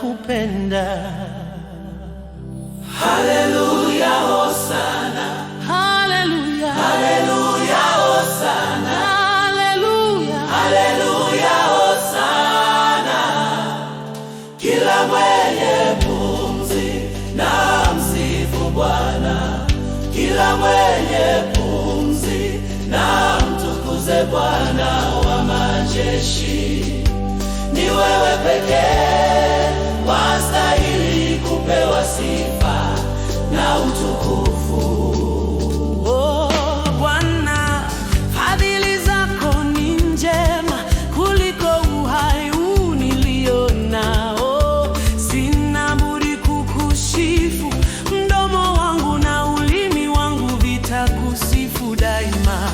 nakupenda. Haleluya, hosana. Haleluya, Haleluya, hosana. haleluya, Haleluya, hosana. Kila mwenye pumzi na msifu Bwana. Kila mwenye pumzi na mtukuze Bwana wa majeshi. Ni wewe pekee wastahili kupewa sifa na utukufu. oh Bwana, fadhili zako ni njema kuliko uhai huu nilio nao. Sina budi kukusifu, mdomo wangu na ulimi wangu vitakusifu daima.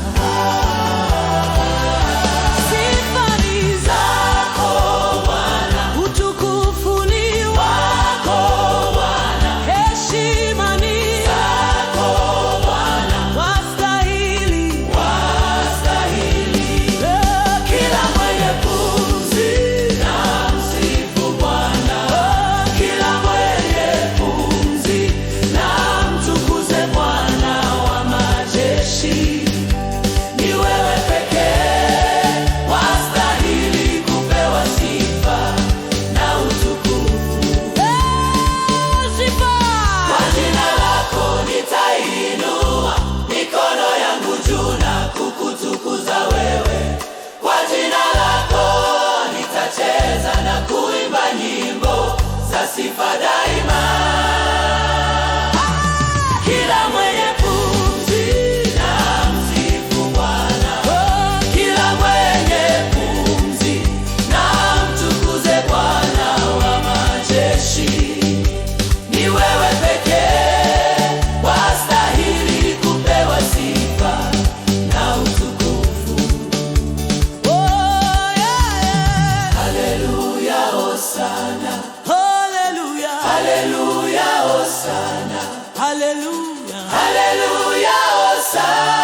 Sifa daima. Kila mwenye pumzi na msifu Bwana. Kila mwenye pumzi na mtukuze Bwana wa majeshi. Ni wewe pekee wastahili kupewa sifa na utukufu. Oh, yeah. Haleluya, hosana. Haleluya, Haleluya, hosana. haleluya, Haleluya, hosana.